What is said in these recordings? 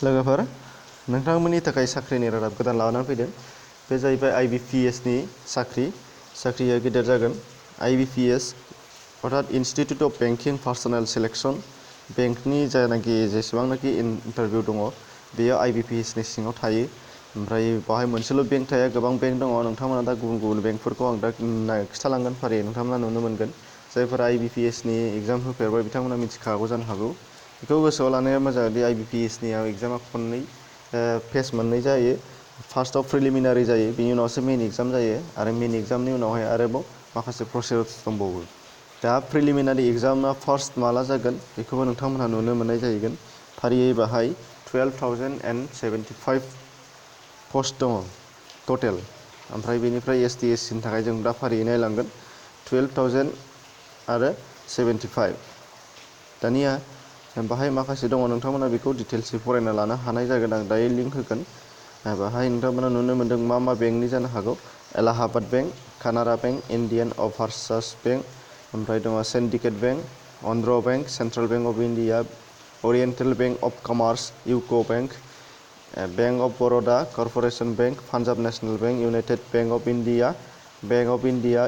लोगोफोर नोंथांमोननि थाखाय साख्रिनि रादाब गोदान लानानै फैदों। बे जाहैबाय IBPS नि साख्रिया गेदेर जागोन। IBPS अर्थात institute of banking personal selection, बेंकनि जायनाखि जेसेबांनाखि इन्टारभिउ दङ बेयो IBPS नि सिङाव थायो। ओमफ्राय बाहाय मोनसेल' बेंक थाया, गोबां बेंक दङ। नोंथांमोना दा गुबुन गुबुन बेंकफोरखौ आं दा खिथालांगोन फारियै नोंथांमोना नुनो मोनगोन। जायफोरा IBPS नि एग्जाम होफेरबाय बिथांमोना मिथिखागौ जानो हागौ। बेखौ गोसोआव लानाया मोजां दि IBPS नियाव एग्जामा खननै फेस मोननै जायो। फार्स्टआव प्रिलिमिनारि जायो, बेनि उनावसो मेइन एग्जाम जायो आरो मेइन एग्जामनि उनावहाय आरोबाव माखासे प्रसेस दंबावो। दा प्रिलिमिनारि एग्जामा फार्स्ट माला जागोन बेखौबो नोंथांमोनहा नुनो मोननाय जाहैगोन। फारियै बाहाय 12,075 पस्ट दङ टटेल। ओमफ्राय बेनिफ्राय ST SC नि थाखाय जों दा फारियै नायलांगोन 12,000 आरो 75। दानिया बाहाय माखासे दङ, नोंथांमोना बेखौ डिटेल्सै फरायना लानो हानाय जागोन। आं दायो लिंक होगोन। बाहाय नोंथांमोना नुनो मोन्दों मा बेंकनि जानो हागौ। Allahabad bank, Canara bank, Indian overseas bank, ओमफ्राय दङ syndicate bank, Andhra bank, central bank of India, oriental bank of commerce, UCO' bank, bank of Baroda, corporation bank, Punjab national bank, united bank of India,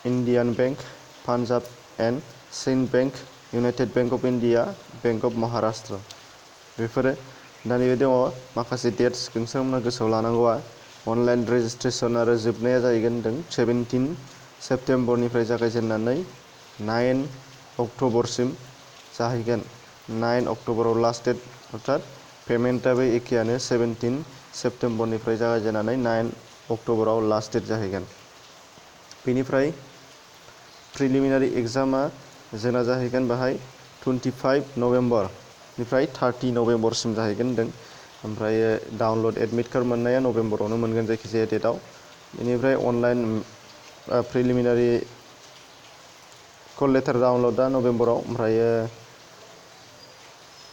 Indian bank, Punjab and Sind bank, united bank of India, bank of Maharashtra. बेफोरो दा नैबे दङ माखासे dates नोंथांमोना गोसोआव लानांगौआ। Online registration आरो जोबनाया जाहैगोन होनदों 17 सेप्तेम्बरनिफ्राय जागायजेननानै 9 अक्ट'बरसिम जाहैगोन। 9 अक्ट'बराव लास्ट डेट, अर्थात पेमेन्टआबो एखेयानो 17 सेप्तेम्बरनिफ्राय जागायजेननानै 9 अक्ट'बराव लास्ट डेट जाहैगोन। बेनिफ्राय प्रिलिमिनारि एग्जामा जोंना जाहैगोन बाहाय 25 नभेम्बरनिफ्राय 30 नभेम्बरसिम जाहैगोन होनदों। ओमफ्राय डाउनलड एडमिट कार्ड मोननाया नभेम्बरावनो मोनगोन जायखिजाया डेटआव। बेनिफ्राय अनलाइन प्रिलिमिनारि कल लेटार डाउनलडआ नभेम्बराव। ओमफ्राय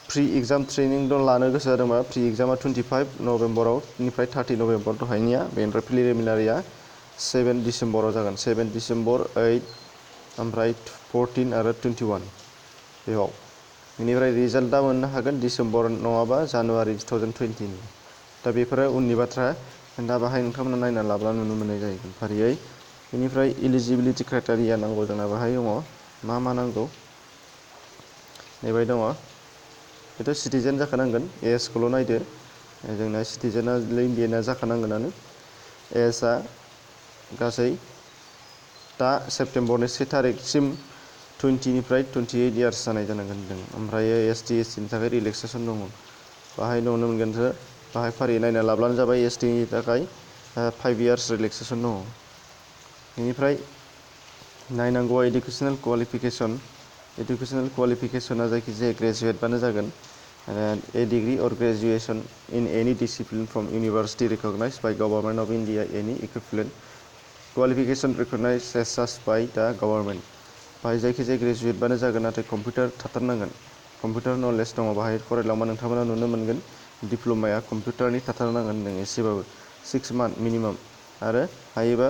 प्रि एग्जाम ट्रेनिं लानो गोसो जादोंबा प्रि एग्जामा 25 नभेम्बरनिफ्राय 30 नभेम्बर दहायनिया। बेनिफ्राय प्रिलिमिनारिया 7 डिसेम्बराव जागोन। 7 डिसेम्बर, 8 ओमफ्राय 14 आरो 21 बेयाव। बेनिफ्राय रिजाल्टआ मोननो हागोन डिसेम्बर नङाबा जानुवारि 2020 नि। दा बेफोरो उननि बाथ्रा। दा बाहाय नोंथांमोना नायना लाब्ला नुनो मोननाय जाहैगोन फारियै। बेनिफ्राय इलिजिबिलिटि क्राइटेरिया नांगौ जोंना बाहाय दङ। मा नांगौ नैबाय दङ। बेथ' सिटिजेन जाखानांगोन, एजखौल' नायदो। जोंना सिटिजेना इन्डियाना जाखानांगोनानो। एजआ गासै दा सेप्तेम्बरनि 1 थारिखसिम 20निफ्राय 28 इयार्स जानाय जानांगोन होनदों। ओमफ्राय ST SC नि थाखाय रिलेक्सेसन दङ। बाहाय नुनो मोनगोन बाहाय फारियै नायना लाब्लानो जाबाय। ST नि थाखाय 5 इयार्स रिलेक्सेसन दङ। बेनिफ्राय नायनांगौआ इडुकेसनेल क्वालिफिकेसन। इडुकेसनेल क्वालिफिकेसना जायखिजाया ग्रेजुवेटबानो जागोन। A degree or graduation in any discipline from university recognized by Government of India, any equivalent qualification recognized as such by the government। बाहाय जायखिजाया ग्रेजुवेटबानो जागोन, नाथाय कम्पिउटार थाथारनांगोन। कम्पिउटार नलेज दङ बाहाय फरायलांबा नोंथांमोना नुनो मोनगोन। डिप्ल'माया कम्पिउटारनि थाथारनांगोन होनदों एसेबाबो 6 मान्थ मिनिमाम, आरो हायोबा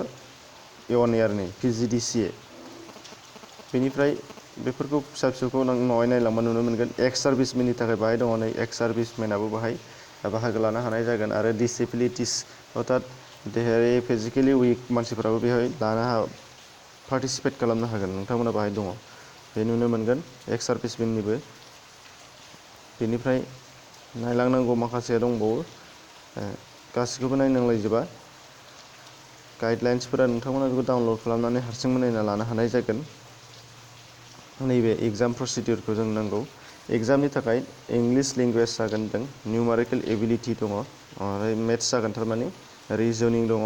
1 इयारनि PGDCA। बेनिफ्राय बेफोरखौ फिसा-फिसौखौ उनावहाय नायलांबा नुनो मोनगोन। एक्स सार्भिसमेननि थाखाय बाहाय दङ नै एक्स सार्भिसमेनाबो बाहाय बाहागो लानो हानाय जागोन। आरो डिसेबिलिटिस अर्थात देहायारि फिजिकेलि उइक मानसिफोराबो बेहाय पार्टिसिपेट खालामनो हागोन। नोंथांमोना बाहाय दङ, बे नुनो मोनगोन एक्स सार्भिसमेननिबो। बेनिफ्राय नायलांनांगौ माखासे दंबावो, गासिखौबो नायनांलायजोबा। गाइडलाइन्सफोरा नोंथांमोना बेखौ डाउनलड खालामनानै हारसिंबो नायना लानो हानाय जागोन। नैबे एग्जाम प्रसिडिउरखौ जों नांगौ। एग्जामनि थाखाय इंलिश लेंगुवेज जागोन होनदों, निउमारिकेल एबिलिटि दङ, आरो मेथ्स जागोन थारमाने, रिजनिं दङ,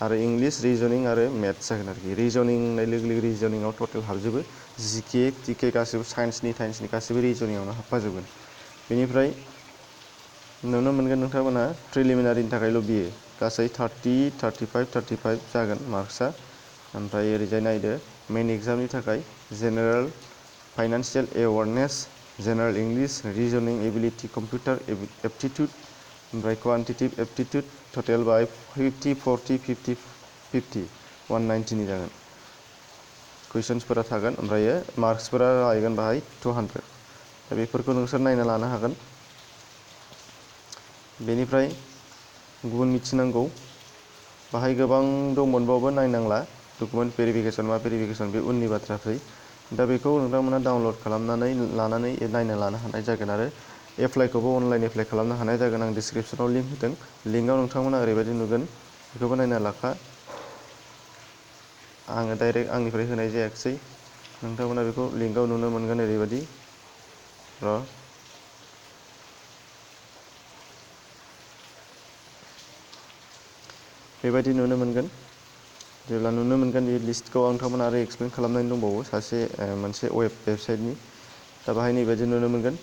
आरो इंलिश, रिजनिं आरो मेथ्स जागोन आरोखि। रिजनिं होननाय लोगो लोगो रिजनिंआव टटेल हाबजोबो। GK, TK गासिबो साइन्सनि गासिबो रिजनिंआवनो हाबफाजोबगोन। बेनिफ्राय नुनो मोनगोन नोंथांमोना प्रिलिमिनारिनि थाखायल' बियो गासै 30, 35, 35 जागोन मार्क्सआ। ओमफ्राय ओरैजाय नायदो मेइन एग्जामनि थाखाय general financial awareness, general English, reasoning ability, computer aptitude, ओमफ्राय क्वान्टिटेटिभ एप्टिट्युड, टटेल बाय 50, 40, 50, 50, 190नि जागोन। कुइसन्सफोरा थागोन, ओमफ्राय मार्क्सफोरा जाहैगोन बाहाय 200। दा बेफोरखौ नोंसोर नायना लानो हागोन। बेनिफ्राय गुबुन मिथिनांगौ बाहाय गोबां दंमोनबावो नायनांला डकुमेन्ट भेरिफिकेसन मा भेरिफिकेसन बे उननि बाथ्रासै दा बेखौ नोंथांमोना डाउनलड खालामनानै लानानै नायना लानो हानाय जागोन आरो एप्लाइखौबो अनलाइन एप्लाइ खालामनो हानाय जागोन आं डिसक्रिपसनाव लिंक होदों लिंकआव नोंथांमोना ओरैबायदि नुगोन बेखौबो नायना लाखा आङो डाइरेक्ट आंनिफ्राय होनाय जायाखिसै नोंथांमोना बेखौ लिंकआव नुनो मोनगोन ओरैबायदि बेबायदि नुनो मोनगोन जेब्ला नुनो मोनगोन बे लिस्टखौ नोंथांमोना आरो एक्सप्लेन खालामनानै दंबावो मोनसे वेबसाइटनि दा बाहाय नैबायदि नुनो मोनगोन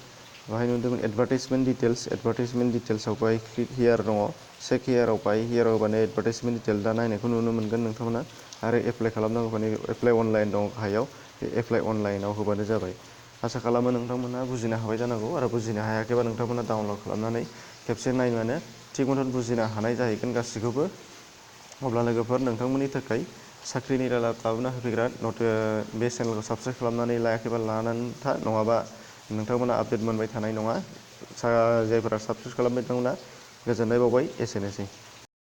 बाहाय नुदोंमोन एडभार्टाइजमेन्ट डिटेल्सआव बाहाय क्लिक हियार दङ चेक हियाराव बाहाय हियाराव होबानो एडभार्टाइजमेन्ट डिटेल दा नायनायखौ नुनो मोनगोन नोंथांमोना आरो एप्लाइ खालामनांगौबानो एप्लाइ अनलाइन दं गाहायाव बे एप्लाइ अनलाइनाव होबानो जाबाय आसा खालामो नोंथांमोना बुजिनो हाबाय जानांगौ आरो बुजिनो हायाखैबा नोंथांमोना डाउनलड खालामनानै खेबसे नायबानो थिग मथन बुजिनो हानाय जाहैगोन गासैखौबो अब्ला लोगोफोर नोंथांमोननि थाखाय साख्रिनि रादाब लाबोना होफैग्रा बे चेनेलखौ साबस्क्राइब खालामनानै लायाखैबा लानानै था नङाबा नोंथांमोना आपडेट मोनबाय थानाय नङा जायफोरा साबस्क्राइब खालामबाय दंना गोजोननाय बावबाय एसेनोसै